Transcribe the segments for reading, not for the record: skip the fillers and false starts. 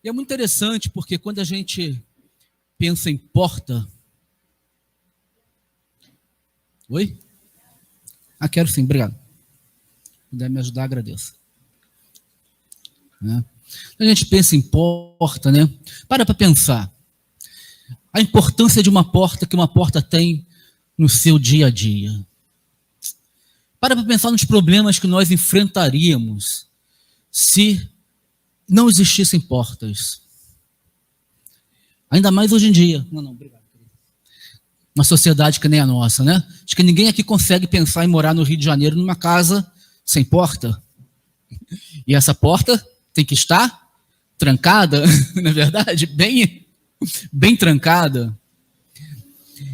E é muito interessante porque quando a gente pensa em porta... Oi? Quero sim, obrigado. Se puder me ajudar, agradeço. A gente pensa em porta, né? Para pensar. A importância de uma porta que uma porta tem no seu dia a dia. Para pensar nos problemas que nós enfrentaríamos se não existissem portas. Ainda mais hoje em dia. Não, obrigado. Uma sociedade que nem a nossa, né? Acho que ninguém aqui consegue pensar em morar no Rio de Janeiro numa casa sem porta. E essa porta tem que estar trancada, não é verdade? Bem trancada.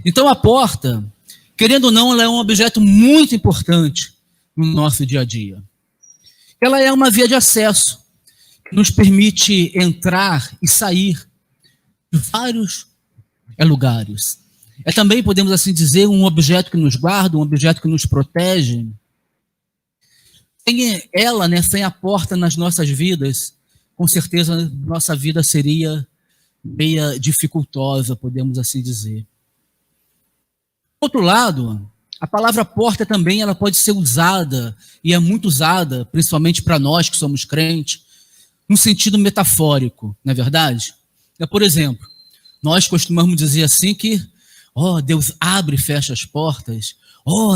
Então a porta, querendo ou não, ela é um objeto muito importante no nosso dia a dia. Ela é uma via de acesso que nos permite entrar e sair de vários lugares. É também, podemos assim dizer, um objeto que nos guarda, um objeto que nos protege. Sem ela, né, sem a porta nas nossas vidas, com certeza nossa vida seria meio dificultosa, podemos assim dizer. Por outro lado, a palavra porta também ela pode ser usada, e é muito usada, principalmente para nós que somos crentes, num sentido metafórico, não é verdade? Por exemplo, nós costumamos dizer assim que Deus abre e fecha as portas.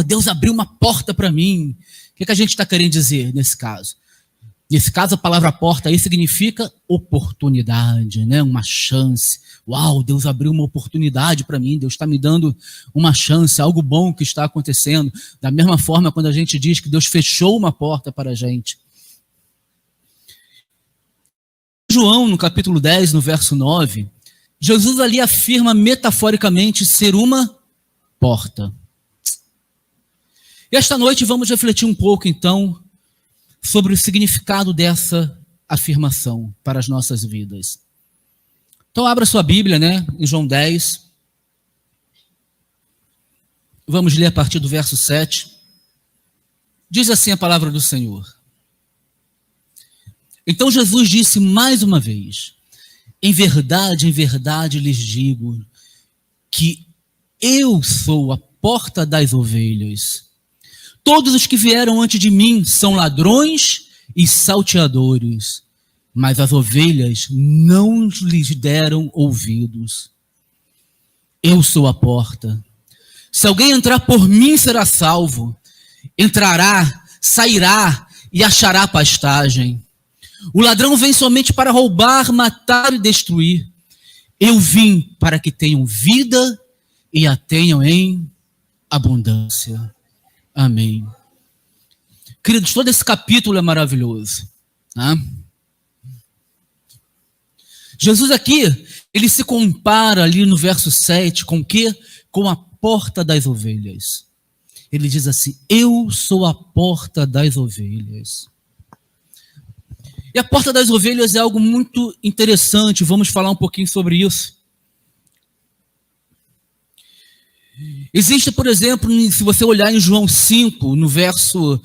Deus abriu uma porta para mim. O que a gente está querendo dizer nesse caso? Nesse caso, a palavra porta aí significa oportunidade, né? Uma chance. Uau, Deus abriu uma oportunidade para mim. Deus está me dando uma chance, algo bom que está acontecendo. Da mesma forma, quando a gente diz que Deus fechou uma porta para a gente. João, no capítulo 10, no verso 9... Jesus ali afirma metaforicamente ser uma porta. E esta noite vamos refletir um pouco, então, sobre o significado dessa afirmação para as nossas vidas. Então, abra sua Bíblia, né, em João 10. Vamos ler a partir do verso 7. Diz assim a palavra do Senhor. Então Jesus disse mais uma vez: em verdade lhes digo que eu sou a porta das ovelhas. Todos os que vieram antes de mim são ladrões e salteadores, mas as ovelhas não lhes deram ouvidos. Eu sou a porta. Se alguém entrar por mim, será salvo. Entrará, sairá e achará pastagem. O ladrão vem somente para roubar, matar e destruir. Eu vim para que tenham vida e a tenham em abundância. Amém. Queridos, todo esse capítulo é maravilhoso. Tá? Jesus aqui, ele se compara ali no verso 7 com o quê? Com a porta das ovelhas. Ele diz assim: eu sou a porta das ovelhas. E a porta das ovelhas é algo muito interessante, vamos falar um pouquinho sobre isso. Existe, por exemplo, se você olhar em João 5, no verso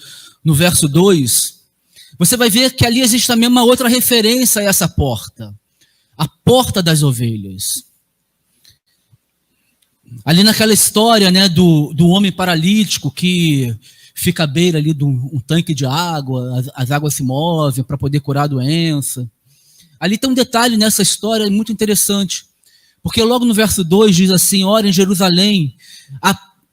2, você vai ver que ali existe também uma outra referência a essa porta. A porta das ovelhas. Ali naquela história, né, do homem paralítico que fica à beira ali de um tanque de água, as águas se movem para poder curar a doença. Ali tem um detalhe nessa história muito interessante, porque logo no verso 2 diz assim: ora, em Jerusalém,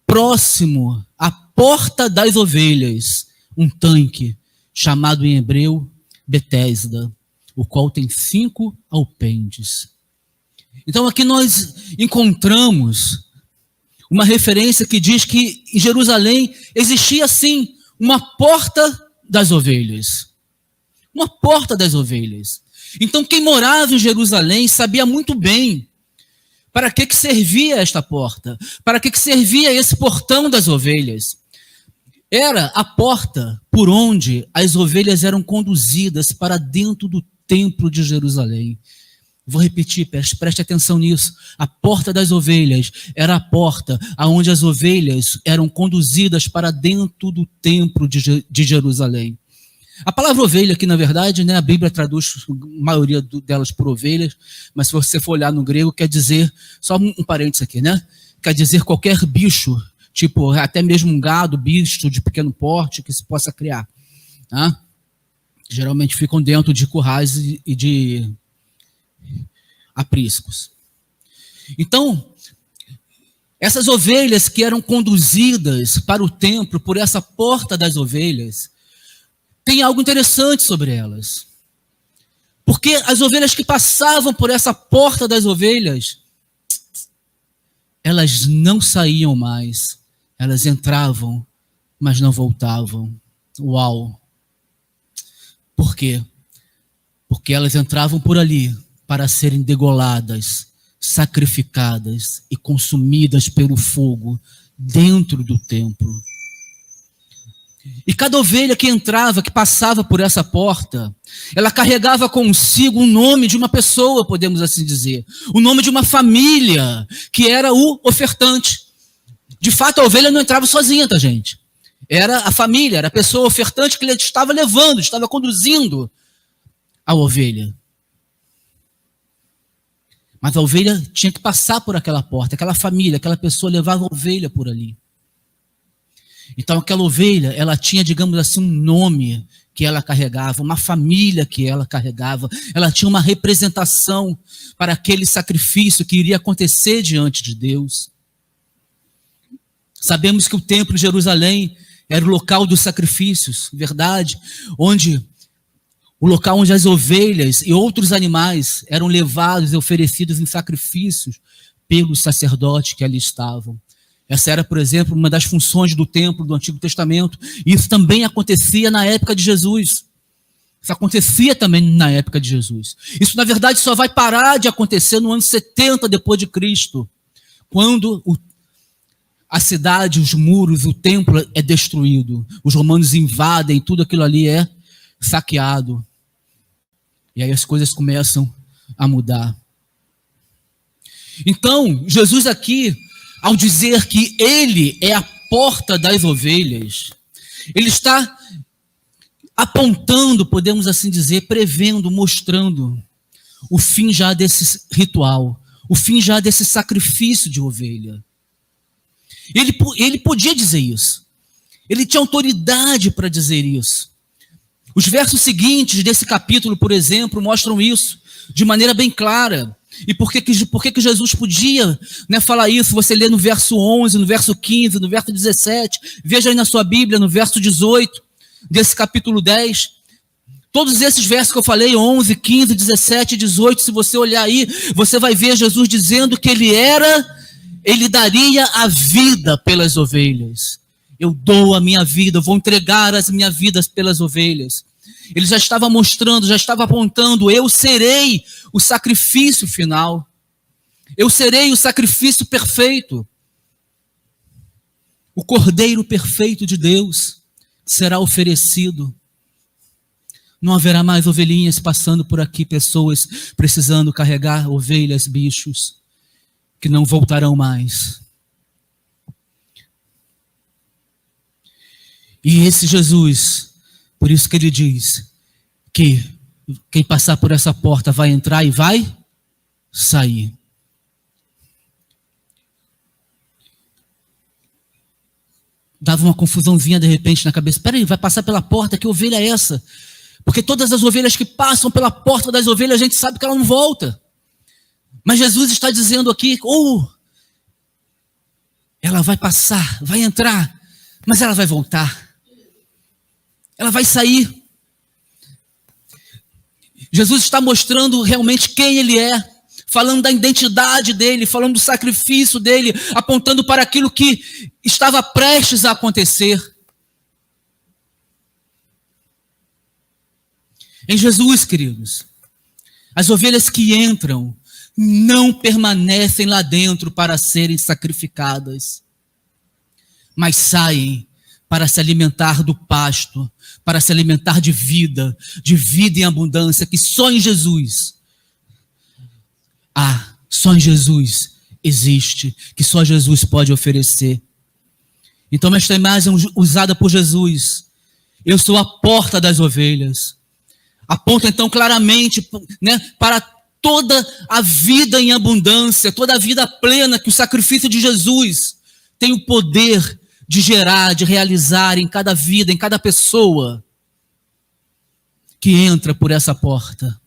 próximo à porta das ovelhas, um tanque, chamado em hebreu Betesda, o qual tem 5 alpendes. Então aqui nós encontramos uma referência que diz que em Jerusalém existia sim uma porta das ovelhas. Uma porta das ovelhas. Então quem morava em Jerusalém sabia muito bem para que servia esta porta, para que servia esse portão das ovelhas. Era a porta por onde as ovelhas eram conduzidas para dentro do templo de Jerusalém. Vou repetir, preste atenção nisso. A porta das ovelhas era a porta aonde as ovelhas eram conduzidas para dentro do templo de Jerusalém. A palavra ovelha aqui, na verdade, né, a Bíblia traduz a maioria delas por ovelhas, mas se você for olhar no grego, quer dizer, só um parênteses aqui, né? Quer dizer qualquer bicho, tipo até mesmo um gado, bicho de pequeno porte que se possa criar. Tá? Geralmente ficam dentro de currais e de apriscos. Então, essas ovelhas que eram conduzidas para o templo por essa porta das ovelhas, tem algo interessante sobre elas. Porque as ovelhas que passavam por essa porta das ovelhas, elas não saíam mais. Elas entravam, mas não voltavam. Uau! Por quê? Porque elas entravam por ali para serem degoladas, sacrificadas e consumidas pelo fogo dentro do templo. E cada ovelha que entrava, que passava por essa porta, ela carregava consigo o nome de uma pessoa, podemos assim dizer. O nome de uma família, que era o ofertante. De fato, a ovelha não entrava sozinha, tá, gente? Era a família, era a pessoa ofertante que ele estava levando, estava conduzindo a ovelha. Mas a ovelha tinha que passar por aquela porta, aquela família, aquela pessoa levava a ovelha por ali. Então aquela ovelha, ela tinha, digamos assim, um nome que ela carregava, uma família que ela carregava, ela tinha uma representação para aquele sacrifício que iria acontecer diante de Deus. Sabemos que o templo de Jerusalém era o local dos sacrifícios, verdade? O local onde as ovelhas e outros animais eram levados e oferecidos em sacrifícios pelos sacerdotes que ali estavam. Essa era, por exemplo, uma das funções do templo do Antigo Testamento. E isso também acontecia na época de Jesus. Isso acontecia também na época de Jesus. Isso, na verdade, só vai parar de acontecer no ano 70 depois de Cristo, quando a cidade, os muros, o templo é destruído. Os romanos invadem, tudo aquilo ali é saqueado. E aí as coisas começam a mudar. Então, Jesus aqui, ao dizer que ele é a porta das ovelhas, ele está apontando, podemos assim dizer, prevendo, mostrando o fim já desse ritual, o fim já desse sacrifício de ovelha. Ele podia dizer isso. Ele tinha autoridade para dizer isso. Os versos seguintes desse capítulo, por exemplo, mostram isso de maneira bem clara. E por que Jesus podia, né, falar isso? Você lê no verso 11, no verso 15, no verso 17. Veja aí na sua Bíblia, no verso 18 desse capítulo 10. Todos esses versos que eu falei, 11, 15, 17 e 18, se você olhar aí, você vai ver Jesus dizendo que ele daria a vida pelas ovelhas. Eu dou a minha vida, eu vou entregar as minhas vidas pelas ovelhas. Ele já estava mostrando, já estava apontando, eu serei o sacrifício final. Eu serei o sacrifício perfeito. O cordeiro perfeito de Deus será oferecido. Não haverá mais ovelhinhas passando por aqui, pessoas precisando carregar ovelhas, bichos, que não voltarão mais. E esse Jesus, por isso que ele diz que quem passar por essa porta vai entrar e vai sair. Dava uma confusãozinha de repente na cabeça. Espera aí, vai passar pela porta, que ovelha é essa? Porque todas as ovelhas que passam pela porta das ovelhas, a gente sabe que ela não volta. Mas Jesus está dizendo aqui, ela vai passar, vai entrar, mas ela vai voltar. Ela vai sair. Jesus está mostrando realmente quem ele é, falando da identidade dele, falando do sacrifício dele, apontando para aquilo que estava prestes a acontecer. Em Jesus, queridos, as ovelhas que entram não permanecem lá dentro para serem sacrificadas, mas saem para se alimentar do pasto, para se alimentar de vida em abundância, que só em Jesus só em Jesus existe, que só Jesus pode oferecer. Então esta imagem usada por Jesus Eu sou a porta das ovelhas. Aponta então claramente, né, para toda a vida em abundância, toda a vida plena que o sacrifício de Jesus tem o poder de gerar, de realizar em cada vida, em cada pessoa que entra por essa porta,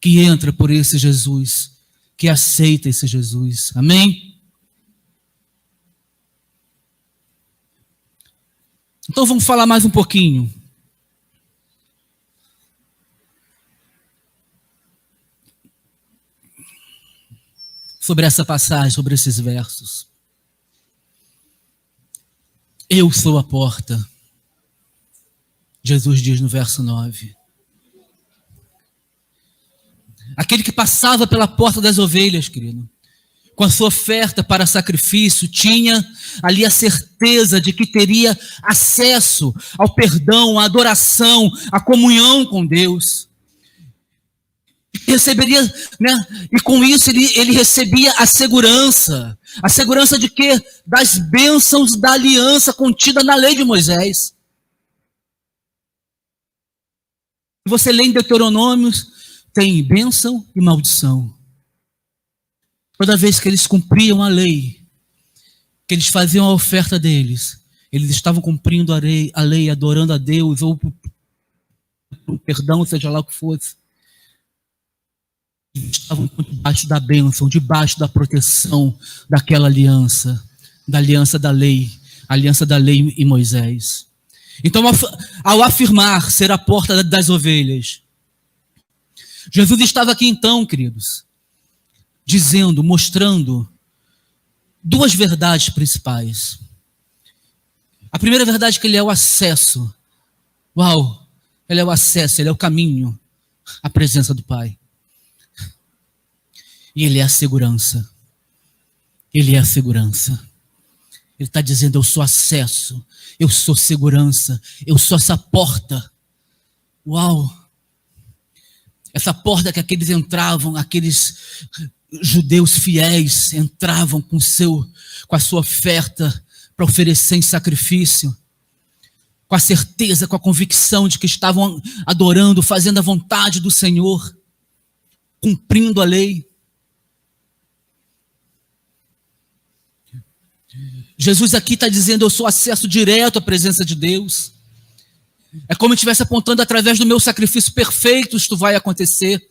que entra por esse Jesus, que aceita esse Jesus. Amém? Então vamos falar mais um pouquinho. Sobre essa passagem, sobre esses versos. Eu sou a porta. Jesus diz no verso 9. Aquele que passava pela porta das ovelhas, querido, com a sua oferta para sacrifício, tinha ali a certeza de que teria acesso ao perdão, à adoração, à comunhão com Deus. Receberia, né? E com isso ele recebia a segurança de quê? Das bênçãos da aliança contida na lei de Moisés. Você lê em Deuteronômios, tem bênção e maldição. Toda vez que eles cumpriam a lei, que eles faziam a oferta deles, eles estavam cumprindo a lei, adorando a Deus, ou o perdão, seja lá o que fosse. Eles estavam debaixo da bênção, debaixo da proteção daquela aliança, da aliança da lei e Moisés. Então, ao afirmar ser a porta das ovelhas, Jesus estava aqui então, queridos, dizendo, mostrando duas verdades principais. A primeira verdade é que ele é o acesso. Uau! Ele é o acesso, ele é o caminho à presença do Pai. E ele é a segurança. Ele é a segurança. Ele está dizendo, eu sou acesso, eu sou segurança, eu sou essa porta. Uau! Essa porta que aqueles entravam, aqueles judeus fiéis entravam com a sua oferta para oferecer em sacrifício, com a certeza, com a convicção de que estavam adorando, fazendo a vontade do Senhor, cumprindo a lei. Jesus aqui está dizendo, eu sou acesso direto à presença de Deus. É como se estivesse apontando, através do meu sacrifício perfeito, isto vai acontecer.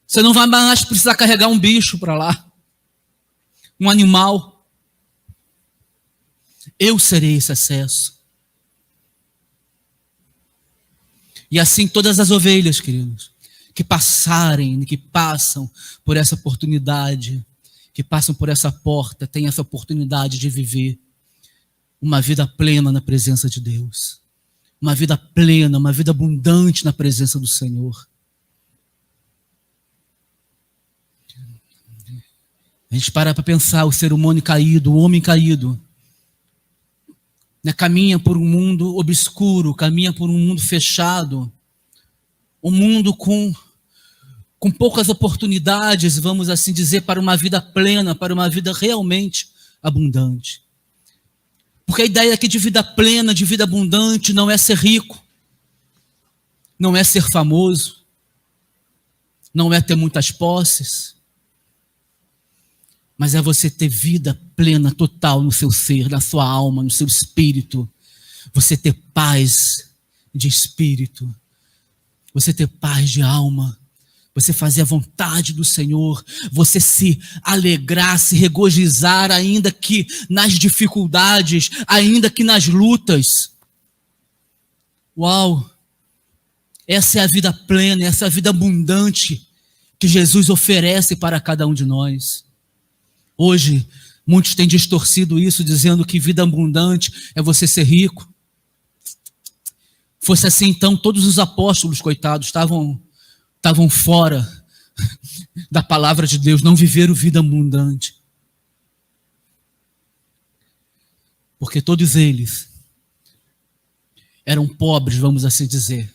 Você não vai mais precisar carregar um bicho para lá, um animal. Eu serei esse acesso. E assim todas as ovelhas, queridos, que passam por essa oportunidade, que passam por essa porta, têm essa oportunidade de viver uma vida plena na presença de Deus. Uma vida plena, uma vida abundante na presença do Senhor. A gente para pensar, o ser humano caído, o homem caído, né, caminha por um mundo obscuro, caminha por um mundo fechado, um mundo com poucas oportunidades, vamos assim dizer, para uma vida plena, para uma vida realmente abundante. Porque a ideia aqui de vida plena, de vida abundante, não é ser rico, não é ser famoso, não é ter muitas posses, mas é você ter vida plena, total no seu ser, na sua alma, no seu espírito. Você ter paz de espírito, você ter paz de alma, você fazer a vontade do Senhor, você se alegrar, se regozijar, ainda que nas dificuldades, ainda que nas lutas. Uau! Essa é a vida plena, essa é a vida abundante que Jesus oferece para cada um de nós. Hoje, muitos têm distorcido isso, dizendo que vida abundante é você ser rico. Fosse assim, então, todos os apóstolos, coitados, estavam fora da palavra de Deus, não viveram vida abundante. Porque todos eles eram pobres, vamos assim dizer.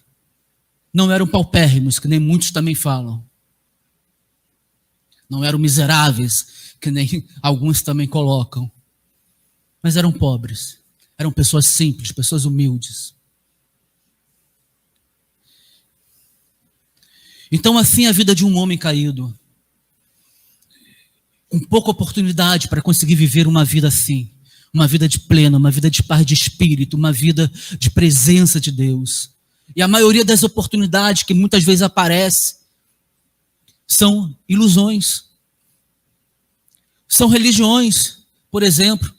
Não eram paupérrimos, que nem muitos também falam. Não eram miseráveis, que nem alguns também colocam. Mas eram pobres. Eram pessoas simples, pessoas humildes. Então, assim é a vida de um homem caído, com pouca oportunidade para conseguir viver uma vida assim, uma vida de plena, uma vida de paz de espírito, uma vida de presença de Deus. E a maioria das oportunidades que muitas vezes aparecem são ilusões, são religiões, por exemplo,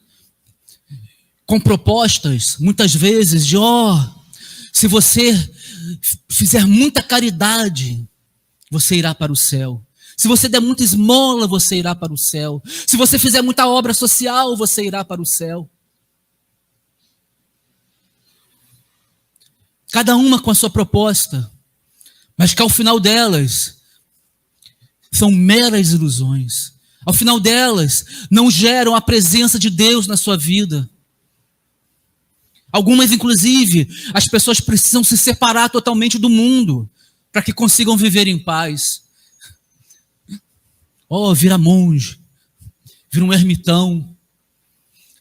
com propostas, muitas vezes, de se você fizer muita caridade, você irá para o céu. Se você der muita esmola, você irá para o céu. Se você fizer muita obra social, você irá para o céu. Cada uma com a sua proposta, mas que ao final delas são meras ilusões. Ao final delas não geram a presença de Deus na sua vida. Algumas, inclusive, as pessoas precisam se separar totalmente do mundo para que consigam viver em paz. Vira monge, vira um ermitão,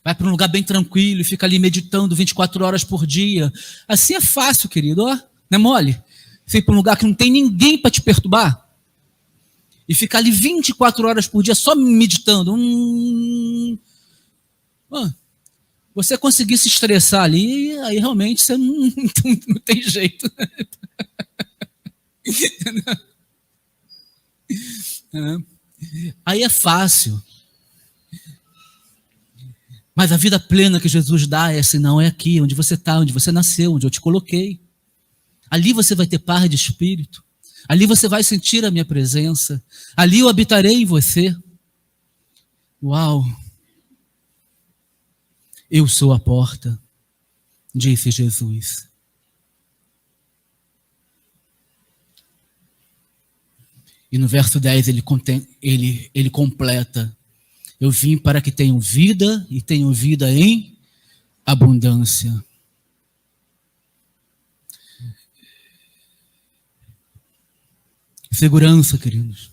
vai para um lugar bem tranquilo e fica ali meditando 24 horas por dia. Assim é fácil, querido, não é mole? Você ir para um lugar que não tem ninguém para te perturbar e ficar ali 24 horas por dia só meditando. Você conseguir se estressar ali, aí realmente você não tem jeito. Aí é fácil. Mas a vida plena que Jesus dá é assim, não é aqui, onde você está, onde você nasceu, onde eu te coloquei. Ali você vai ter paz de espírito. Ali você vai sentir a minha presença. Ali eu habitarei em você. Uau! Eu sou a porta, disse Jesus. E no verso 10 ele completa: eu vim para que tenham vida e tenham vida em abundância. Segurança, queridos.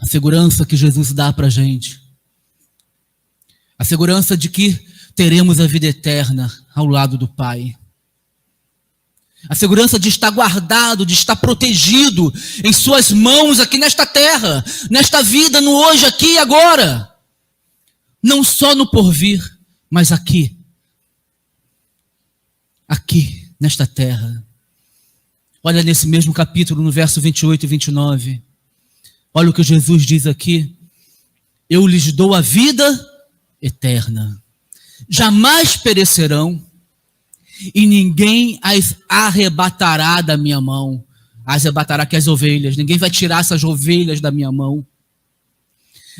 A segurança que Jesus dá para a gente. A segurança de que teremos a vida eterna ao lado do Pai. A segurança de estar guardado, de estar protegido em suas mãos aqui nesta terra, nesta vida, no hoje, aqui e agora. Não só no porvir, mas aqui. Aqui, nesta terra. Olha nesse mesmo capítulo, no verso 28 e 29. Olha o que Jesus diz aqui. Eu lhes dou a vida eterna. Jamais perecerão e ninguém as arrebatará da minha mão. As arrebatará que as ovelhas. Ninguém vai tirar essas ovelhas da minha mão.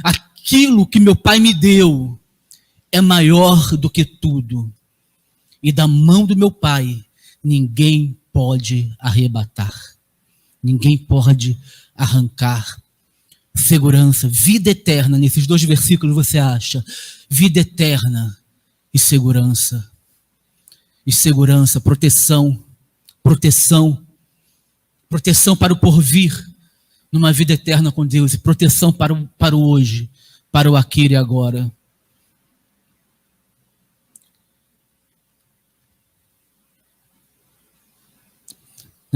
Aquilo que meu Pai me deu é maior do que tudo. E da mão do meu Pai ninguém pode arrebatar. Ninguém pode arrancar. Segurança, vida eterna. Nesses 2 versículos você acha vida eterna e segurança. E segurança, proteção para o porvir, numa vida eterna com Deus, e proteção para o hoje, para o aqui e agora.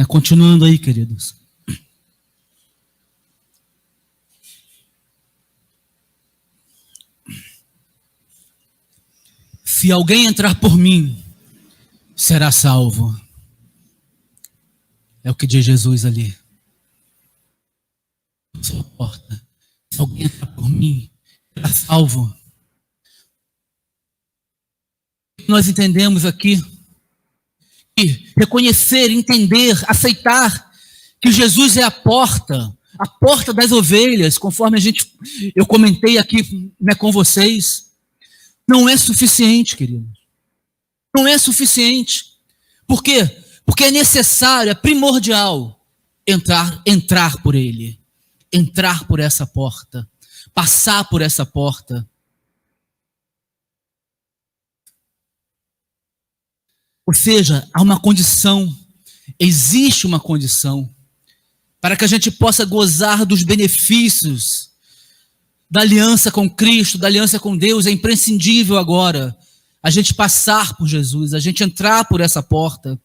Continuando aí, queridos. Se alguém entrar por mim, será salvo. É o que diz Jesus ali. Eu sou a porta. Se alguém entrar por mim, será salvo. Nós entendemos aqui que reconhecer, entender, aceitar que Jesus é a porta das ovelhas, conforme eu comentei aqui, né, com vocês, não é suficiente, queridos. Não é suficiente. Por quê? Porque é necessário, é primordial entrar por ele. Entrar por essa porta. Passar por essa porta. Ou seja, há uma condição, existe uma condição para que a gente possa gozar dos benefícios da aliança com Cristo, da aliança com Deus. É imprescindível agora a gente passar por Jesus, a gente entrar por essa porta.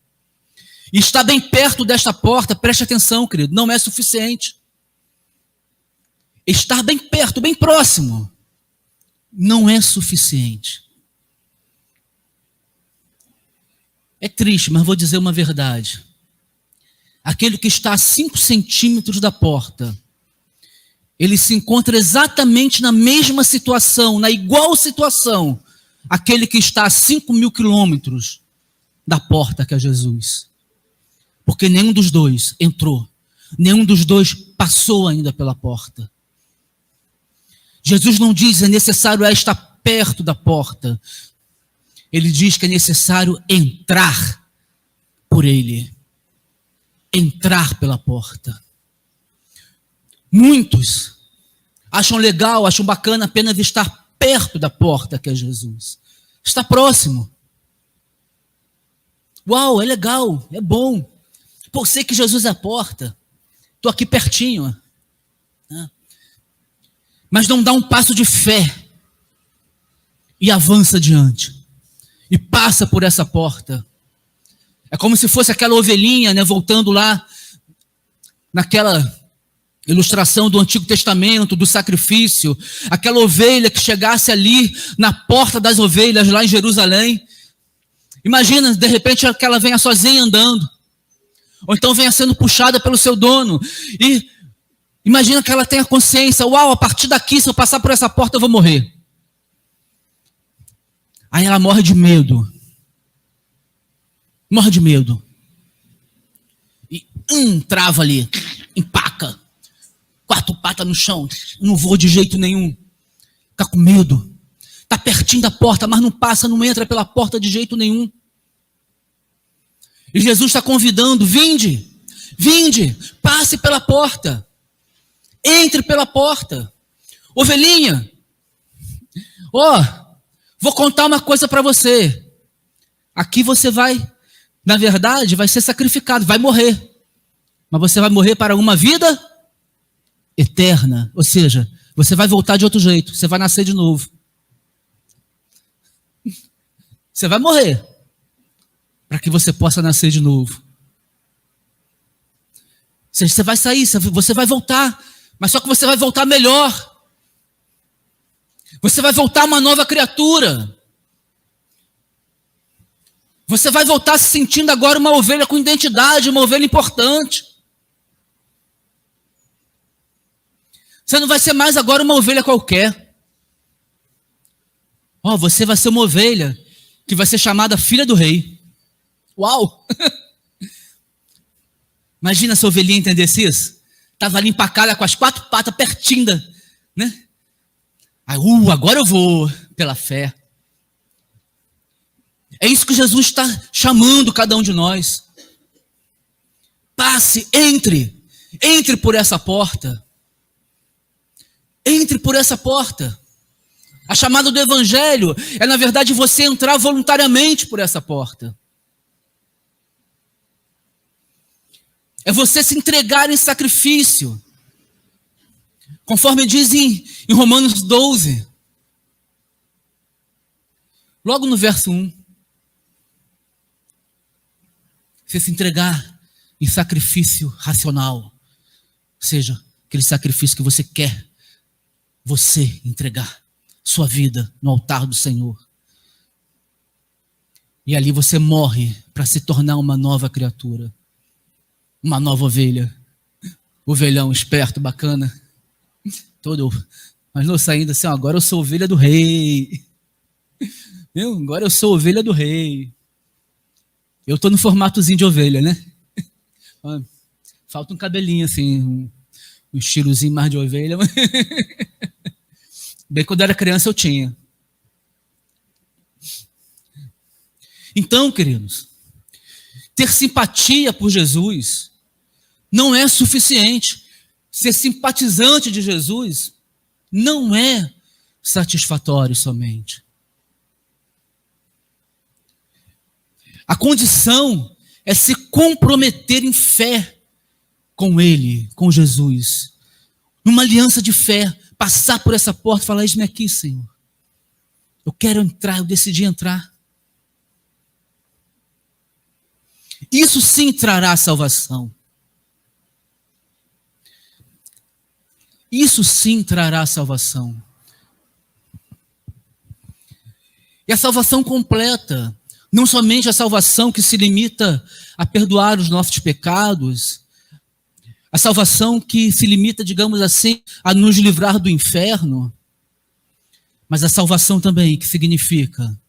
E estar bem perto desta porta, preste atenção, querido, não é suficiente. Estar bem perto, bem próximo, não é suficiente. É triste, mas vou dizer uma verdade. Aquele que está a 5 centímetros da porta, ele se encontra exatamente na mesma situação, na igual situação, aquele que está a 5.000 quilômetros da porta que é Jesus. Porque nenhum dos dois entrou, nenhum dos dois passou ainda pela porta. Jesus não diz é necessário estar perto da porta. Ele diz que é necessário entrar por ele. Entrar pela porta. Muitos acham legal, acham bacana apenas estar perto da porta que é Jesus. Está próximo. Uau, é legal, é bom. Pô, sei que Jesus é a porta. Estou aqui pertinho. Mas não dá um passo de fé e avança adiante e passa por essa porta. É como se fosse aquela ovelhinha, né, voltando lá naquela ilustração do Antigo Testamento, do sacrifício, aquela ovelha que chegasse ali na porta das ovelhas lá em Jerusalém. Imagina, de repente, que ela venha sozinha andando, ou então venha sendo puxada pelo seu dono, e imagina que ela tenha consciência, uau, a partir daqui, se eu passar por essa porta, eu vou morrer. Aí ela morre de medo. Morre de medo. E trava ali, empaca. 4 patas no chão, não vou de jeito nenhum. Fica com medo. Está pertinho da porta, mas não passa, não entra pela porta de jeito nenhum. E Jesus está convidando, vinde, passe pela porta. Entre pela porta. Ovelhinha, vou contar uma coisa para você. Aqui você vai, na verdade, vai ser sacrificado, vai morrer. Mas você vai morrer para uma vida eterna. Ou seja, você vai voltar de outro jeito. Você vai nascer de novo. Você vai morrer para que você possa nascer de novo. Você vai sair, você vai voltar. Mas só que você vai voltar melhor. Você vai voltar uma nova criatura. Você vai voltar se sentindo agora uma ovelha com identidade, uma ovelha importante. Você não vai ser mais agora uma ovelha qualquer. Você vai ser uma ovelha que vai ser chamada filha do rei. Uau! Imagina se a ovelhinha entendesse isso. Estava ali empacada com as 4 patas pertinho, né? Aí, agora eu vou pela fé. É isso que Jesus está chamando cada um de nós. Passe, entre por essa porta. Entre por essa porta. A chamada do Evangelho é, na verdade, você entrar voluntariamente por essa porta. É você se entregar em sacrifício. Conforme diz em Romanos 12. Logo no verso 1. Você se entregar em sacrifício racional. Ou seja, aquele sacrifício que você quer. Você entregar sua vida no altar do Senhor. E ali você morre para se tornar uma nova criatura. Uma nova ovelha. Ovelhão esperto, bacana. Mas não saindo assim, agora eu sou ovelha do rei. Agora eu sou ovelha do rei. Eu estou no formatozinho de ovelha, né? Falta um cabelinho assim, um estilozinho mais de ovelha. Bem, quando eu era criança eu tinha. Então, queridos, ter simpatia por Jesus não é suficiente. Ser simpatizante de Jesus não é satisfatório somente. A condição é se comprometer em fé com Ele, com Jesus. Numa aliança de fé, passar por essa porta e falar, eis-me aqui, Senhor. Eu quero entrar, eu decidi entrar. Isso sim trará salvação. Isso sim trará salvação. E a salvação completa, não somente a salvação que se limita a perdoar os nossos pecados, a salvação que se limita, digamos assim, a nos livrar do inferno, mas a salvação também que significa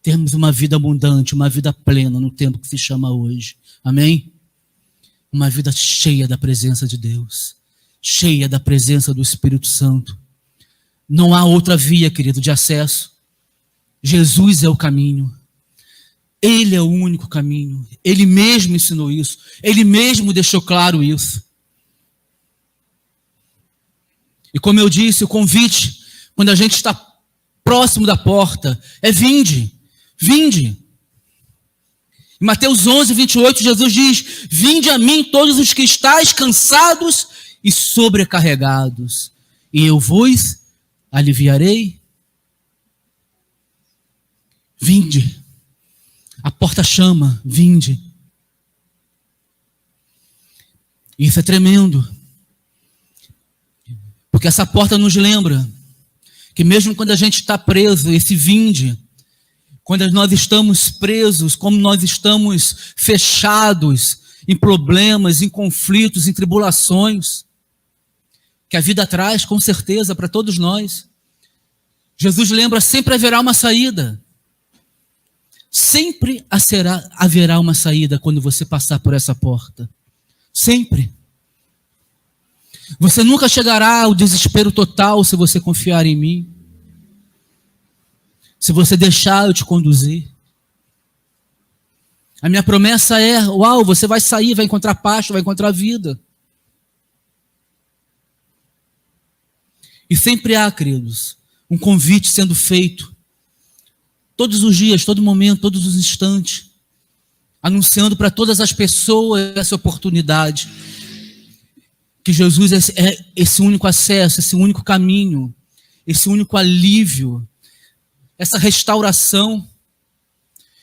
termos uma vida abundante, uma vida plena no tempo que se chama hoje. Amém? Uma vida cheia da presença de Deus, cheia da presença do Espírito Santo. Não há outra via, querido, de acesso. Jesus é o caminho. Ele é o único caminho. Ele mesmo ensinou isso. Ele mesmo deixou claro isso. E como eu disse, o convite, quando a gente está próximo da porta, é vinde. Vinde. Em Mateus 11, 28, Jesus diz: vinde a mim todos os que estáis cansados e sobrecarregados, e eu vos aliviarei. Vinde. A porta chama, vinde. Isso é tremendo. Porque essa porta nos lembra que mesmo quando a gente está preso, esse vinde, quando nós estamos presos, como nós estamos fechados em problemas, em conflitos, em tribulações, que a vida traz com certeza para todos nós, Jesus lembra: sempre haverá uma saída. Sempre haverá uma saída quando você passar por essa porta. Sempre. Você nunca chegará ao desespero total se você confiar em mim. Se você deixar eu te conduzir. A minha promessa é: uau, você vai sair, vai encontrar pasto, vai encontrar vida. E sempre há, queridos, um convite sendo feito. Todos os dias, todo momento, todos os instantes. Anunciando para todas as pessoas essa oportunidade. Que Jesus é esse único acesso, esse único caminho, esse único alívio, essa restauração.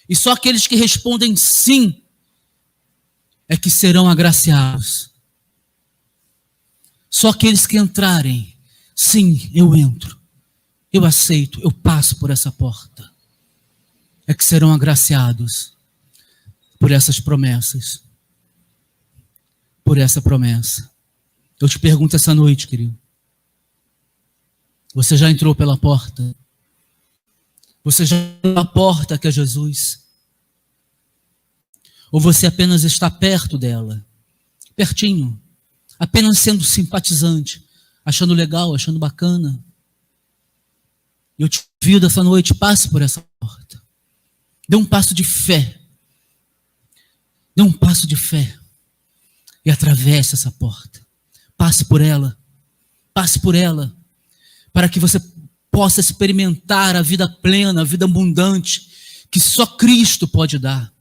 E só aqueles que respondem sim é que serão agraciados. Só aqueles que entrarem, sim, eu entro, eu aceito, eu passo por essa porta, é que serão agraciados por essas promessas, por essa promessa. Eu te pergunto essa noite, querido, você já entrou pela porta? Você já entrou pela porta que é Jesus? Ou você apenas está perto dela, pertinho, apenas sendo simpatizante, achando legal, achando bacana? Eu te convido essa noite, passe por essa porta. Dê um passo de fé. Dê um passo de fé e atravesse essa porta. Passe por ela, para que você possa experimentar a vida plena, a vida abundante, que só Cristo pode dar.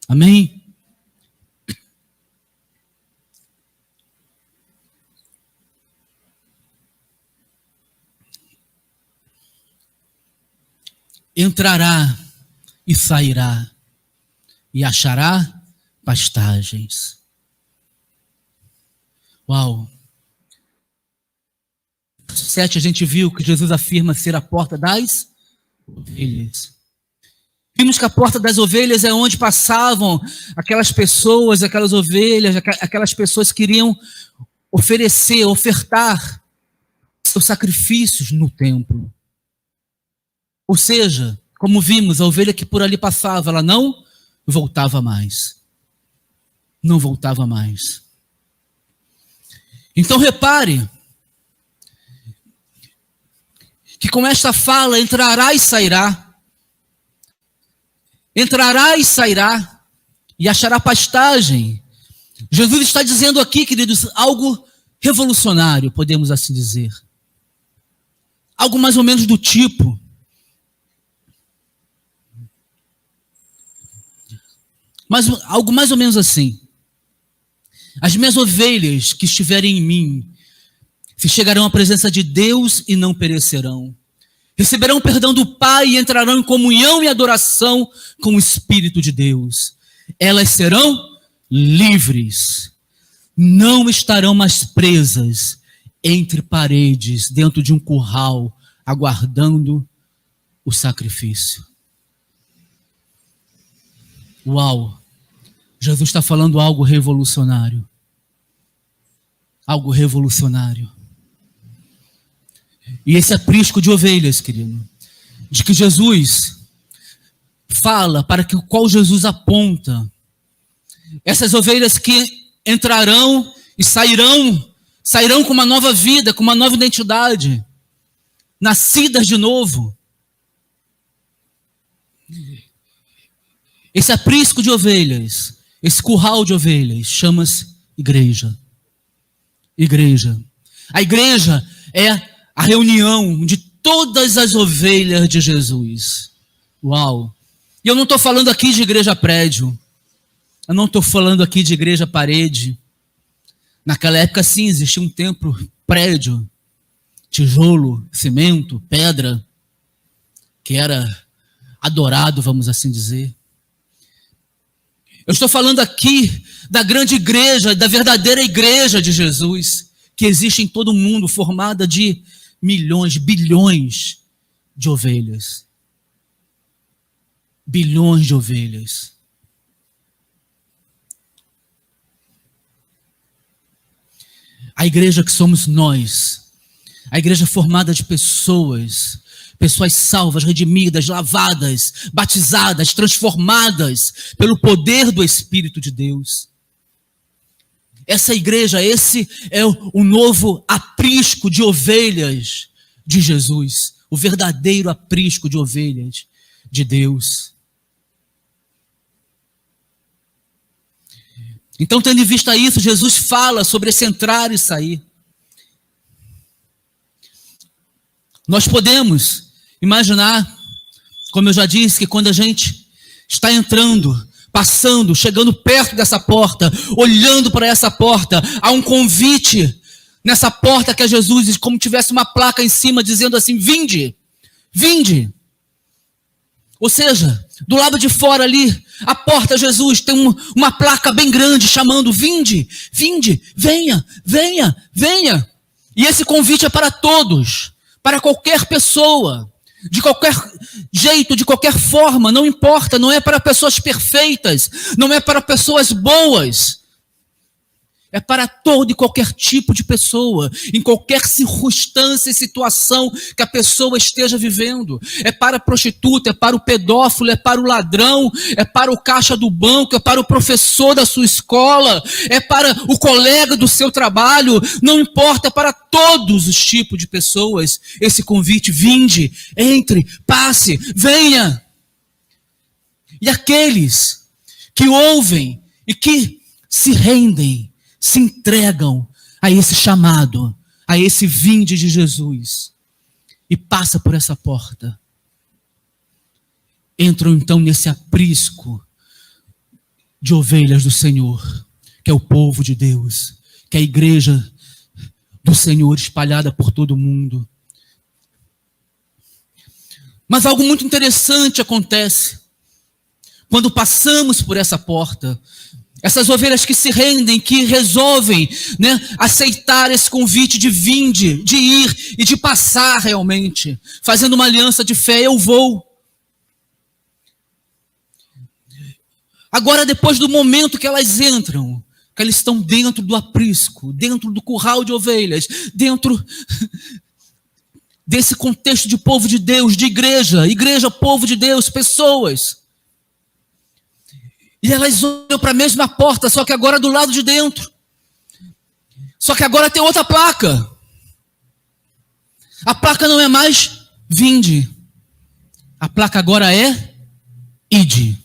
Amém? Entrará e sairá, e achará pastagens. Uau! 7 a gente viu que Jesus afirma ser a porta das ovelhas. Vimos que a porta das ovelhas é onde passavam aquelas pessoas, aquelas ovelhas, aquelas pessoas que queriam ofertar seus sacrifícios no templo. Ou seja, como vimos, a ovelha que por ali passava, ela não voltava mais. Não voltava mais. Então repare que com esta fala entrará e sairá, e achará pastagem. Jesus está dizendo aqui, queridos, algo revolucionário, podemos assim dizer. Algo mais ou menos do tipo: algo mais ou menos assim. As minhas ovelhas que estiverem em mim se chegarão à presença de Deus e não perecerão. Receberão o perdão do Pai e entrarão em comunhão e adoração com o Espírito de Deus. elas serão livres. Não estarão mais presas entre paredes, dentro de um curral, aguardando o sacrifício. Uau! Jesus está falando algo revolucionário. Algo revolucionário. E esse aprisco de ovelhas, querido, de que Jesus fala, para que o qual Jesus aponta, essas ovelhas que entrarão e sairão com uma nova vida, com uma nova identidade, nascidas de novo. Esse aprisco de ovelhas, esse curral de ovelhas, chama-se igreja. Igreja. A igreja é a reunião de todas as ovelhas de Jesus. Uau! E eu não estou falando aqui de igreja prédio. Eu não estou falando aqui de igreja parede. Naquela época, sim, existia um templo prédio, tijolo, cimento, pedra, que era adorado, vamos assim dizer. Eu estou falando aqui da grande igreja, da verdadeira igreja de Jesus, que existe em todo o mundo, formada de milhões, bilhões de ovelhas. Bilhões de ovelhas. A igreja que somos nós, a igreja formada de pessoas salvas, redimidas, lavadas, batizadas, transformadas pelo poder do Espírito de Deus. Essa igreja, esse é o novo aprisco de ovelhas de Jesus, o verdadeiro aprisco de ovelhas de Deus. Então, tendo em vista isso, Jesus fala sobre esse entrar e sair. Nós podemos imaginar, como eu já disse, que quando a gente está entrando, passando, chegando perto dessa porta, olhando para essa porta, há um convite nessa porta que é Jesus, como tivesse uma placa em cima dizendo assim: vinde, vinde. Ou seja, do lado de fora ali, a porta Jesus tem uma placa bem grande chamando: vinde, vinde, venha, venha, venha. E esse convite é para todos, para qualquer pessoa, de qualquer jeito, de qualquer forma, não importa, não é para pessoas perfeitas, não é para pessoas boas, é para todo e qualquer tipo de pessoa, em qualquer circunstância e situação que a pessoa esteja vivendo. É para a prostituta, é para o pedófilo, é para o ladrão, é para o caixa do banco, é para o professor da sua escola, é para o colega do seu trabalho, não importa, é para todos os tipos de pessoas. Esse convite: vinde, entre, passe, venha. E aqueles que ouvem e que se rendem, se entregam a esse chamado, a esse vinde de Jesus, e passa por essa porta, entram então nesse aprisco de ovelhas do Senhor, que é o povo de Deus, que é a igreja do Senhor espalhada por todo o mundo. Mas algo muito interessante acontece quando passamos por essa porta. Essas ovelhas que se rendem, que resolvem, aceitar esse convite de vinde, de ir e de passar realmente, fazendo uma aliança de fé: eu vou. Agora, depois do momento que elas entram, que elas estão dentro do aprisco, dentro do curral de ovelhas, dentro desse contexto de povo de Deus, de igreja, povo de Deus, pessoas. E elas olham para a mesma porta, só que agora do lado de dentro. Só que agora tem outra placa. A placa não é mais vinde. A placa agora é ide.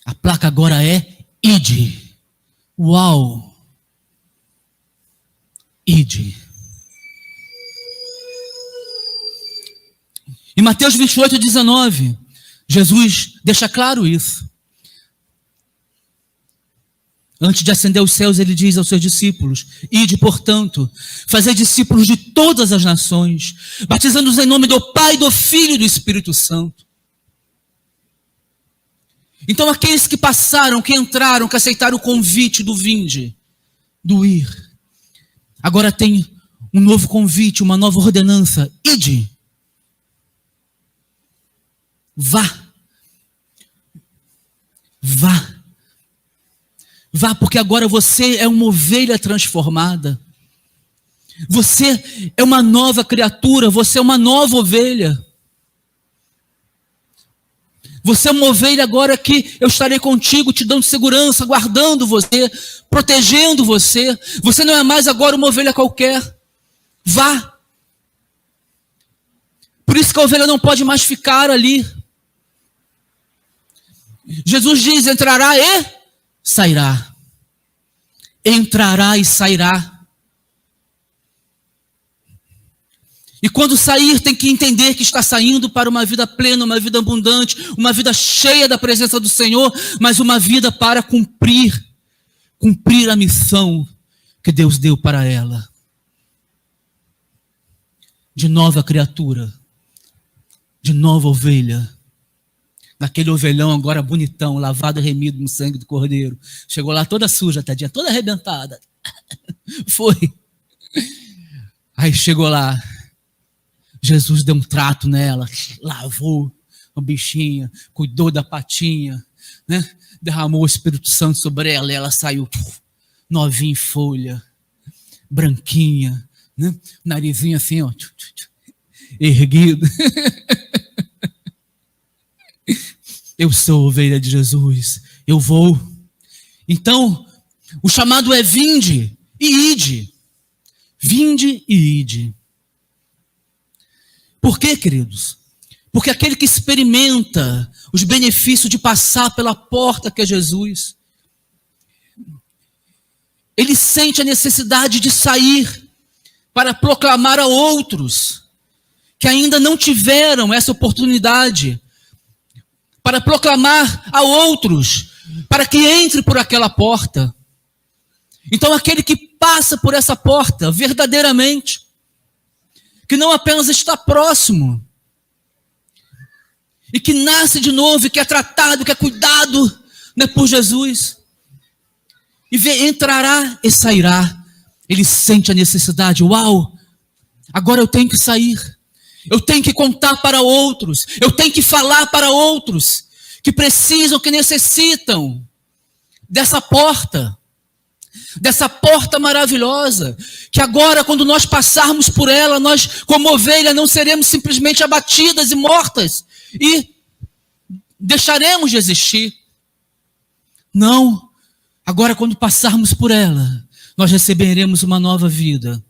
A placa agora é ide. Uau! Ide. Em Mateus 28:19, Jesus deixa claro isso. Antes de ascender aos céus, ele diz aos seus discípulos: ide, portanto, fazei discípulos de todas as nações, batizando-os em nome do Pai, do Filho e do Espírito Santo. Então aqueles que passaram, que entraram, que aceitaram o convite do vinde, do ir, agora tem um novo convite, uma nova ordenança. Ide. Vá. Vá. Vá, porque agora você é uma ovelha transformada. Você é uma nova criatura, você é uma nova ovelha. Você é uma ovelha agora que eu estarei contigo, te dando segurança, guardando você, protegendo você. Você não é mais agora uma ovelha qualquer. Vá. Por isso que a ovelha não pode mais ficar ali. Jesus diz, entrará e sairá. Entrará e sairá. E quando sair, tem que entender que está saindo para uma vida plena, uma vida abundante, uma vida cheia da presença do Senhor, mas uma vida para cumprir a missão que Deus deu para ela. De nova criatura, de nova ovelha, daquele ovelhão agora bonitão, lavado e remido no sangue do Cordeiro. Chegou lá toda suja, tadinha, toda arrebentada. Foi. Aí chegou lá, Jesus deu um trato nela, lavou a bichinha, cuidou da patinha, né? Derramou o Espírito Santo sobre ela e ela saiu novinha em folha, branquinha, né? Narizinho assim, ó, erguido. Eu sou ovelha de Jesus, eu vou. Então, o chamado é vinde e ide. Vinde e ide. Por quê, queridos? Porque aquele que experimenta os benefícios de passar pela porta que é Jesus, ele sente a necessidade de sair para proclamar a outros que ainda não tiveram essa oportunidade, para proclamar a outros para que entre por aquela porta. Então aquele que passa por essa porta verdadeiramente, que não apenas está próximo, e que nasce de novo, e que é tratado, que é cuidado, né, por Jesus, e entrará e sairá, ele sente a necessidade, uau, agora eu tenho que sair, eu tenho que contar para outros, eu tenho que falar para outros, que precisam, que necessitam dessa porta maravilhosa, que agora quando nós passarmos por ela, nós como ovelha não seremos simplesmente abatidas e mortas, e deixaremos de existir. Não, agora quando passarmos por ela, nós receberemos uma nova vida,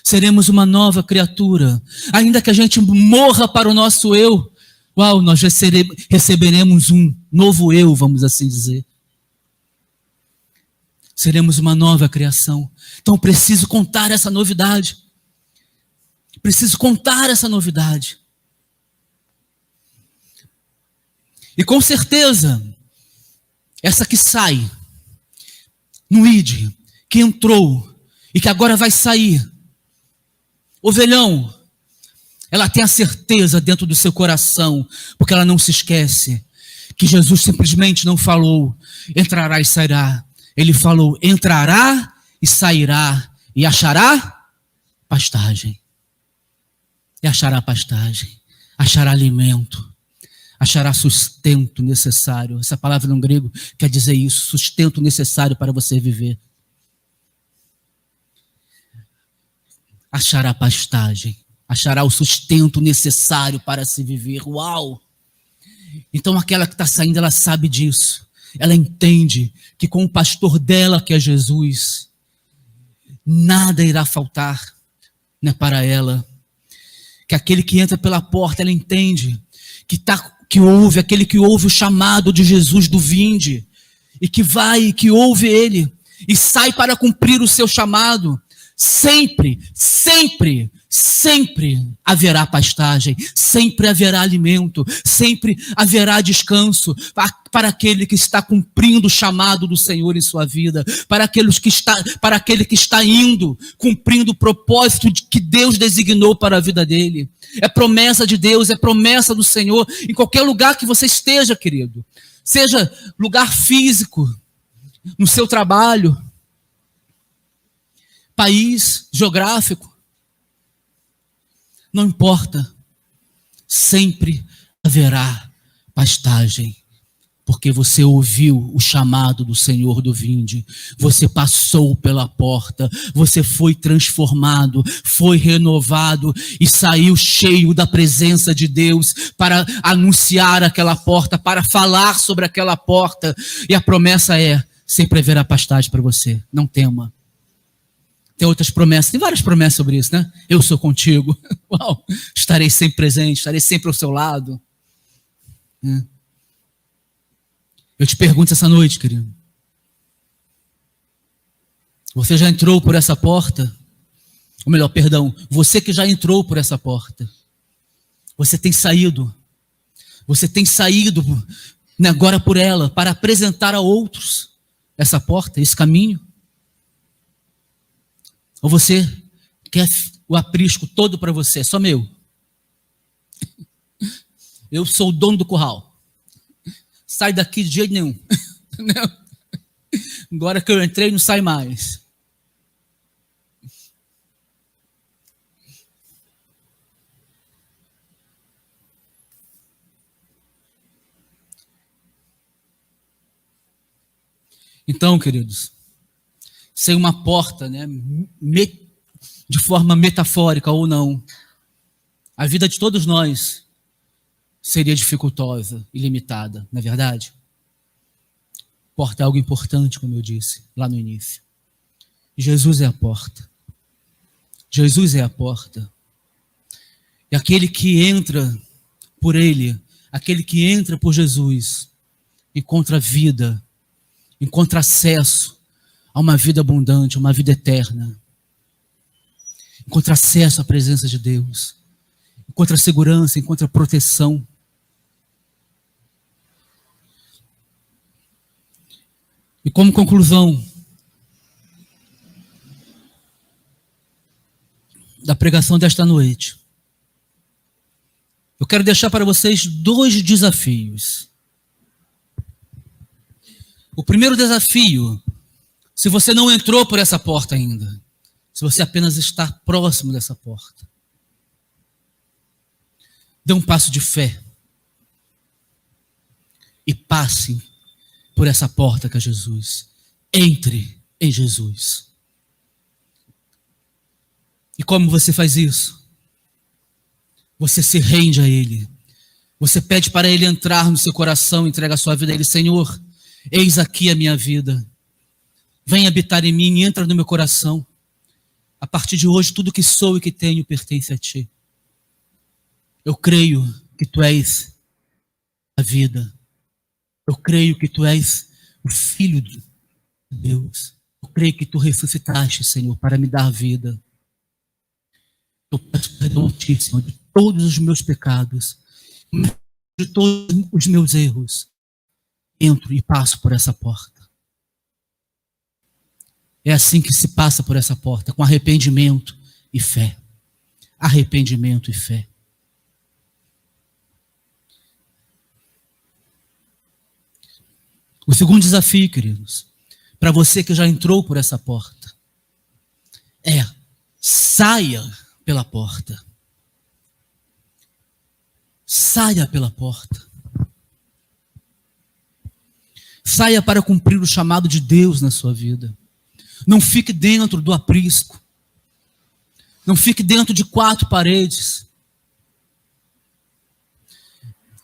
seremos uma nova criatura, ainda que a gente morra para o nosso eu, uau, nós receberemos um novo eu, vamos assim dizer. Seremos uma nova criação. Então preciso contar essa novidade. Preciso contar essa novidade. E com certeza, essa que sai, no ide, que entrou e que agora vai sair, ovelhão, ela tem a certeza dentro do seu coração, porque ela não se esquece, que Jesus simplesmente não falou, entrará e sairá. Ele falou, entrará e sairá e achará pastagem. E achará pastagem, achará alimento, achará sustento necessário. Essa palavra no grego quer dizer isso, sustento necessário para você viver. Achará pastagem, achará o sustento necessário para se viver. Uau! Então aquela que está saindo, ela sabe disso. Ela entende que com o pastor dela, que é Jesus, nada irá faltar, né, para ela. Que aquele que entra pela porta, ela entende aquele que ouve o chamado de Jesus do vinde, e que vai, e que ouve ele, e sai para cumprir o seu chamado, sempre, sempre, sempre haverá pastagem, sempre haverá alimento, sempre haverá descanso para aquele que está cumprindo o chamado do Senhor em sua vida, para aquele que está indo, cumprindo o propósito que Deus designou para a vida dele. É promessa de Deus, é promessa do Senhor, em qualquer lugar que você esteja, querido. seja lugar físico, no seu trabalho, país geográfico, não importa, sempre haverá pastagem, porque você ouviu o chamado do Senhor do Vinde, você passou pela porta, você foi transformado, foi renovado e saiu cheio da presença de Deus para anunciar aquela porta, para falar sobre aquela porta. E a promessa é: sempre haverá pastagem para você, não tema. Tem outras promessas, tem várias promessas sobre isso, né? Eu sou contigo, uau, estarei sempre presente, estarei sempre ao seu lado. Eu te pergunto essa noite, querido, você já entrou por essa porta? Ou melhor, perdão, você que já entrou por essa porta, você tem saído agora por ela, para apresentar a outros essa porta, esse caminho? Ou você quer o aprisco todo para você, só meu? Eu sou o dono do curral. Sai daqui de jeito nenhum. Agora que eu entrei, não sai mais. Então, queridos, sem uma porta, né, de forma metafórica ou não, a vida de todos nós seria dificultosa e limitada, não é verdade? Porta é algo importante, como eu disse lá no início. Jesus é a porta. Jesus é a porta. E aquele que entra por ele, aquele que entra por Jesus, encontra vida, encontra acesso a uma vida abundante, uma vida eterna. Encontra acesso à presença de Deus. Encontra segurança, encontra proteção. E como conclusão da pregação desta noite, eu quero deixar para vocês 2 desafios. O primeiro desafio: se você não entrou por essa porta ainda, se você apenas está próximo dessa porta, dê um passo de fé e passe por essa porta que é Jesus. Entre em Jesus. E como você faz isso? Você se rende a Ele. Você pede para Ele entrar no seu coração, entrega a sua vida a Ele. Senhor, eis aqui a minha vida. Vem habitar em mim, entra no meu coração. A partir de hoje, tudo que sou e que tenho pertence a Ti. Eu creio que Tu és a vida. Eu creio que Tu és o Filho de Deus. Eu creio que Tu ressuscitaste, Senhor, para me dar vida. Eu peço perdão a Ti, Senhor, de todos os meus pecados, de todos os meus erros. Entro e passo por essa porta. É assim que se passa por essa porta, com arrependimento e fé. Arrependimento e fé. O segundo desafio, queridos, para você que já entrou por essa porta, é: saia pela porta. Saia pela porta. Saia para cumprir o chamado de Deus na sua vida. Não fique dentro do aprisco. Não fique dentro de 4 paredes.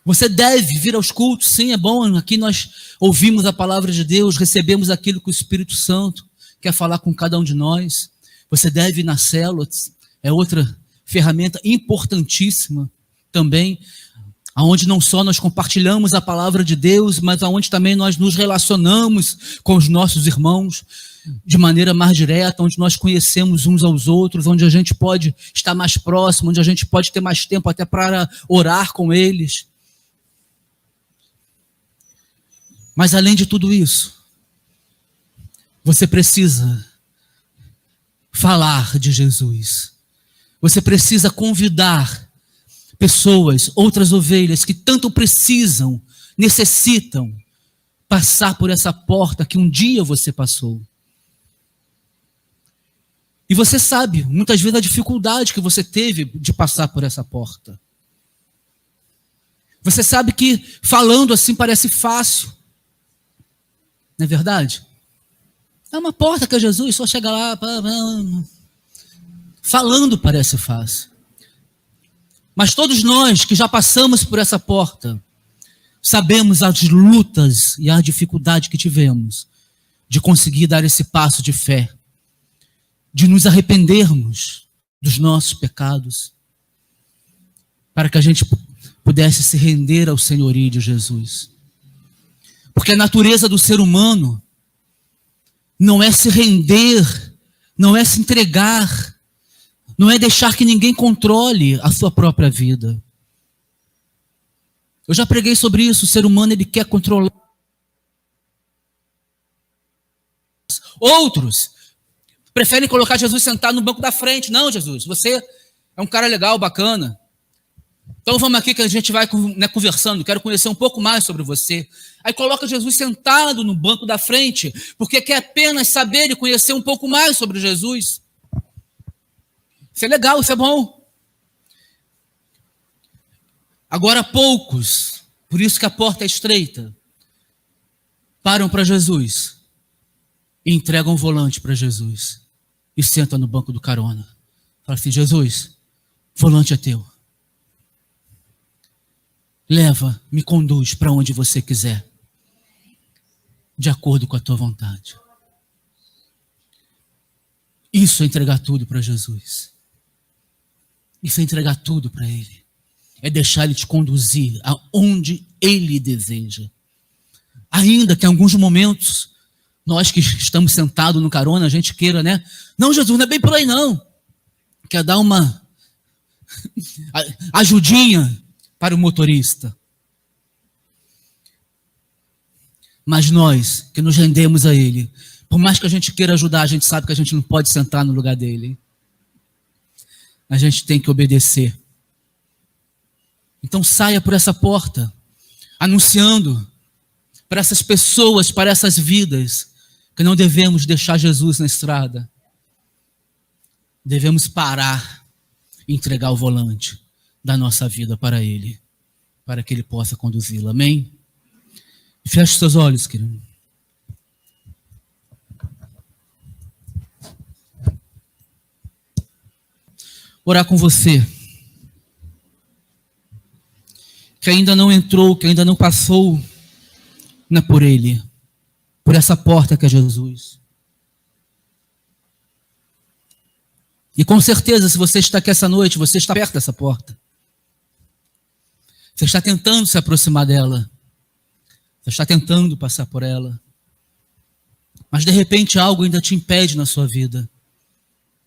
Você deve vir aos cultos, sim, é bom. Aqui nós ouvimos a palavra de Deus, recebemos aquilo que o Espírito Santo quer falar com cada um de nós. Você deve ir nas células, é outra ferramenta importantíssima também, onde não só nós compartilhamos a palavra de Deus, mas onde também nós nos relacionamos com os nossos irmãos de maneira mais direta, onde nós conhecemos uns aos outros, onde a gente pode estar mais próximo, onde a gente pode ter mais tempo até para orar com eles. Mas além de tudo isso, você precisa falar de Jesus. Você precisa convidar pessoas, outras ovelhas que tanto precisam, necessitam passar por essa porta que um dia você passou. E você sabe, muitas vezes, a dificuldade que você teve de passar por essa porta. Você sabe que falando assim parece fácil. Não é verdade? É uma porta que é Jesus, só chega lá. Falando parece fácil. Mas todos nós que já passamos por essa porta, sabemos as lutas e a dificuldade que tivemos de conseguir dar esse passo de fé, de nos arrependermos dos nossos pecados, para que a gente pudesse se render ao senhorio de Jesus. Porque a natureza do ser humano não é se render, não é se entregar, não é deixar que ninguém controle a sua própria vida. Eu já preguei sobre isso, o ser humano ele quer controlar. Outros preferem colocar Jesus sentado no banco da frente. Não, Jesus, você é um cara legal, bacana. Então vamos aqui que a gente vai conversando, quero conhecer um pouco mais sobre você. Aí coloca Jesus sentado no banco da frente, porque quer apenas saber e conhecer um pouco mais sobre Jesus. Isso é legal, isso é bom. Agora poucos, por isso que a porta é estreita, param para Jesus e entregam o volante para Jesus e sentam no banco do carona. Fala assim, Jesus, o volante é teu. Leva, me conduz para onde você quiser, de acordo com a tua vontade. Isso é entregar tudo para Jesus. Isso é entregar tudo para Ele. É deixar Ele te conduzir aonde Ele deseja. Ainda que em alguns momentos, nós que estamos sentados no carona, a gente queira, né? Não, Jesus, não é bem por aí não. Quer dar uma ajudinha para o motorista. Mas nós, que nos rendemos a Ele, por mais que a gente queira ajudar, a gente sabe que a gente não pode sentar no lugar dele. A gente tem que obedecer. Então saia por essa porta, anunciando para essas pessoas, para essas vidas, que não devemos deixar Jesus na estrada. Devemos parar e entregar o volante da nossa vida para Ele, para que Ele possa conduzi-la. Amém? Feche seus olhos, querido. Orar com você, que ainda não entrou, que ainda não passou por Ele, por essa porta que é Jesus. E com certeza, se você está aqui essa noite, você está perto dessa porta. Você está tentando se aproximar dela. Você está tentando passar por ela. Mas de repente algo ainda te impede na sua vida.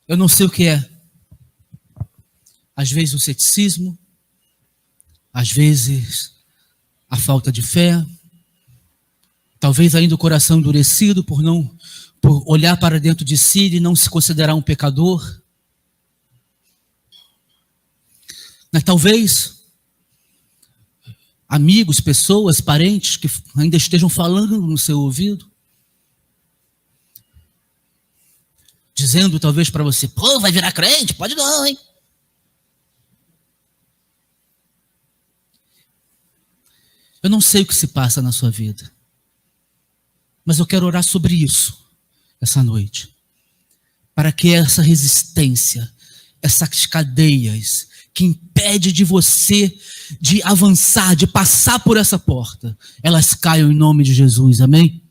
Eu não sei o que é. Às vezes o ceticismo, às vezes a falta de fé, talvez ainda o coração endurecido por olhar para dentro de si e não se considerar um pecador. Mas talvez amigos, pessoas, parentes que ainda estejam falando no seu ouvido, dizendo talvez para você, pô, vai virar crente? Pode não, hein? Eu não sei o que se passa na sua vida, mas eu quero orar sobre isso essa noite, para que essa resistência, essas cadeias que impede de você de avançar, de passar por essa porta, elas caiam em nome de Jesus, amém?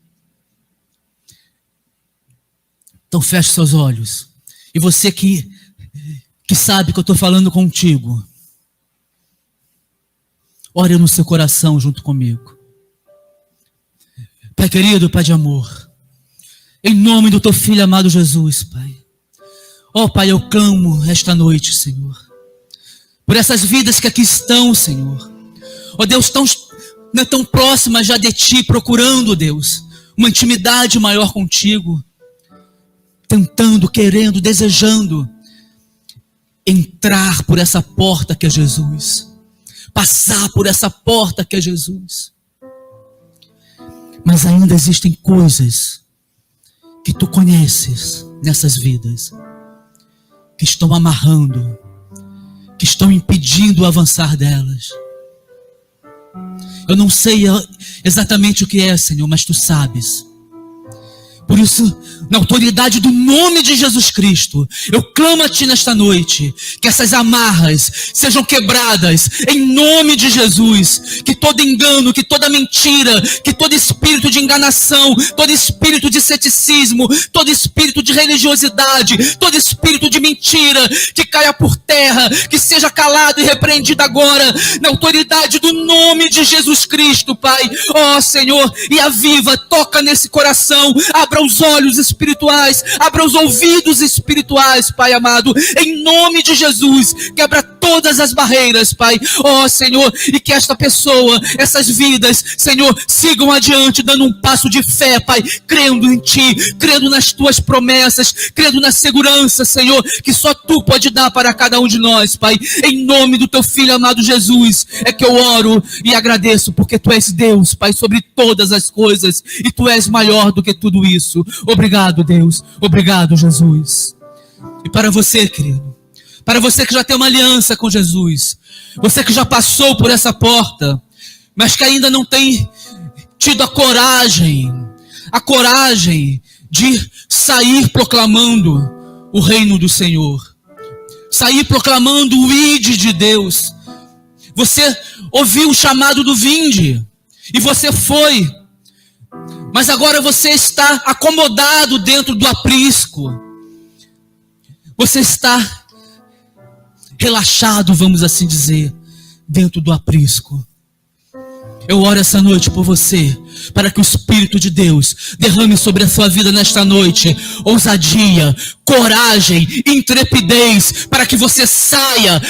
Então feche seus olhos, e você que sabe que eu estou falando contigo, ore no seu coração junto comigo. Pai querido, Pai de amor, em nome do teu Filho amado Jesus, Pai. Ó Pai, eu clamo esta noite, Senhor, por essas vidas que aqui estão, Senhor. Ó Deus, tão próximas já de Ti, procurando, Deus, uma intimidade maior contigo. Tentando, querendo, desejando entrar por essa porta que é Jesus. Passar por essa porta que é Jesus. Mas ainda existem coisas que tu conheces nessas vidas, que estão amarrando, que estão impedindo o avançar delas. Eu não sei exatamente o que é, Senhor, mas tu sabes. Por isso, na autoridade do nome de Jesus Cristo, eu clamo a Ti nesta noite, que essas amarras sejam quebradas, em nome de Jesus, que todo engano, que toda mentira, que todo espírito de enganação, todo espírito de ceticismo, todo espírito de religiosidade, todo espírito de mentira, que caia por terra, que seja calado e repreendido agora, na autoridade do nome de Jesus Cristo, Pai. Ó Senhor, e aviva, toca nesse coração, abra os olhos espirituais, abra os ouvidos espirituais, Pai amado, em nome de Jesus, quebra todas as barreiras, Pai, ó Senhor, e que esta pessoa, essas vidas, Senhor, sigam adiante, dando um passo de fé, Pai, crendo em Ti, crendo nas Tuas promessas, crendo na segurança, Senhor, que só Tu pode dar para cada um de nós, Pai, em nome do Teu Filho amado Jesus, é que eu oro e agradeço, porque Tu és Deus, Pai, sobre todas as coisas, e Tu és maior do que tudo isso. Obrigado, Deus. Obrigado, Jesus. E para você, querido, para você que já tem uma aliança com Jesus, você que já passou por essa porta, mas que ainda não tem tido a coragem de sair proclamando o reino do Senhor, sair proclamando o ide de Deus. Você ouviu o chamado do vinde e você foi, mas agora você está acomodado dentro do aprisco. Você está relaxado, vamos assim dizer, dentro do aprisco. Eu oro essa noite por você, para que o Espírito de Deus derrame sobre a sua vida nesta noite ousadia, coragem, intrepidez, para que você saia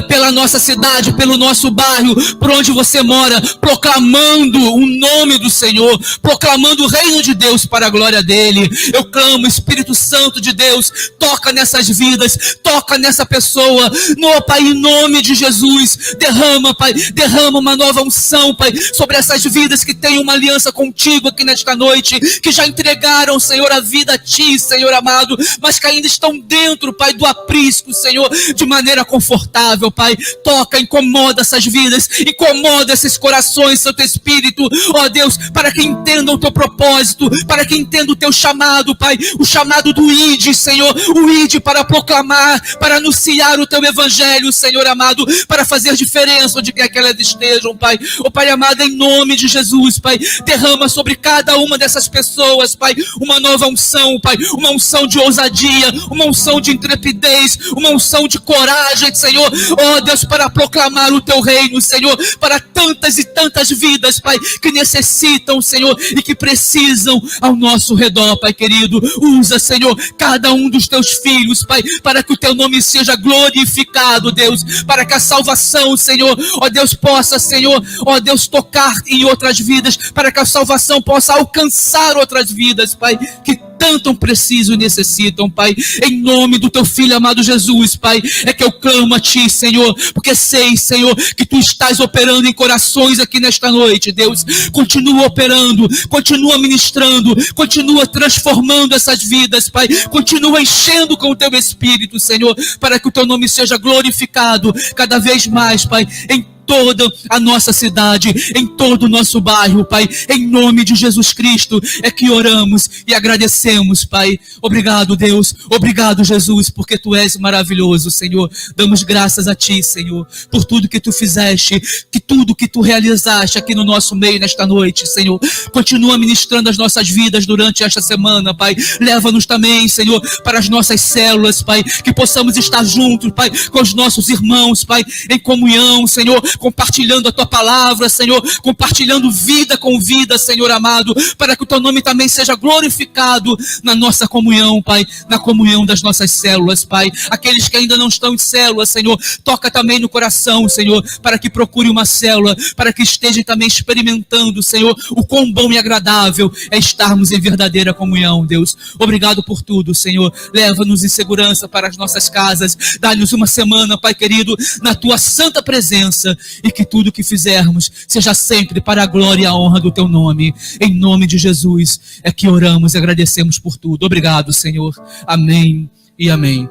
pela nossa cidade, pelo nosso bairro, por onde você mora, proclamando o nome do Senhor, proclamando o reino de Deus para a glória dele. Eu clamo, Espírito Santo de Deus, toca nessas vidas, toca nessa pessoa, no Pai, em nome de Jesus, derrama, Pai, derrama uma nova unção, Pai, sobre essas vidas que têm uma aliança contigo aqui nesta noite, que já entregaram, Senhor, a vida a Ti, Senhor amado, mas que ainda estão dentro, Pai, do aprisco, Senhor, de maneira confortável, Pai. Toca, incomoda essas vidas, incomoda esses corações, Santo Espírito, ó Deus, para que entendam o Teu propósito, para que entendam o Teu chamado, Pai, o chamado do ide, Senhor, o ide para proclamar, para anunciar o Teu evangelho, Senhor amado, para fazer diferença onde quer que elas estejam, Pai. Ó Pai amado, em nome de Jesus, Pai, derrama sobre cada uma dessas pessoas, Pai, uma nova unção, Pai, uma unção de ousadia, uma unção de intrepidez, uma unção de coragem, Senhor, ó Deus, para proclamar o Teu reino, Senhor, para tantas e tantas vidas, Pai, que necessitam, Senhor, e que precisam ao nosso redor, Pai querido. Usa, Senhor, cada um dos Teus filhos, Pai, para que o Teu nome seja glorificado, Deus, para que a salvação, Senhor, ó Deus, possa, Senhor, ó Deus, tocar em outras vidas, para que a salvação possa alcançar outras vidas, Pai, que tanto precisam e necessitam, Pai, em nome do Teu Filho amado Jesus, Pai, é que eu clamo a Ti, Senhor, porque sei, Senhor, que Tu estás operando em corações aqui nesta noite, Deus. Continua operando, continua ministrando, continua transformando essas vidas, Pai, continua enchendo com o Teu Espírito, Senhor, para que o Teu nome seja glorificado cada vez mais, Pai, em toda a nossa cidade, em todo o nosso bairro, Pai, em nome de Jesus Cristo, é que oramos e agradecemos, Pai. Obrigado, Deus, obrigado, Jesus, porque Tu és maravilhoso, Senhor. Damos graças a Ti, Senhor, por tudo que Tu fizeste, que tudo que Tu realizaste aqui no nosso meio nesta noite, Senhor. Continua ministrando as nossas vidas durante esta semana, Pai. Leva-nos também, Senhor, para as nossas células, Pai, que possamos estar juntos, Pai, com os nossos irmãos, Pai, em comunhão, Senhor, compartilhando a Tua palavra, Senhor, compartilhando vida com vida, Senhor amado, para que o Teu nome também seja glorificado na nossa comunhão, Pai, na comunhão das nossas células, Pai. Aqueles que ainda não estão em célula, Senhor, toca também no coração, Senhor, para que procure uma célula, para que estejam também experimentando, Senhor, o quão bom e agradável é estarmos em verdadeira comunhão, Deus. Obrigado por tudo, Senhor. Leva-nos em segurança para as nossas casas. Dá-nos uma semana, Pai querido, na Tua santa presença. e que tudo que fizermos seja sempre para a glória e a honra do teu nome. Em nome de Jesus é que oramos e agradecemos por tudo. Obrigado, Senhor. Amém e amém.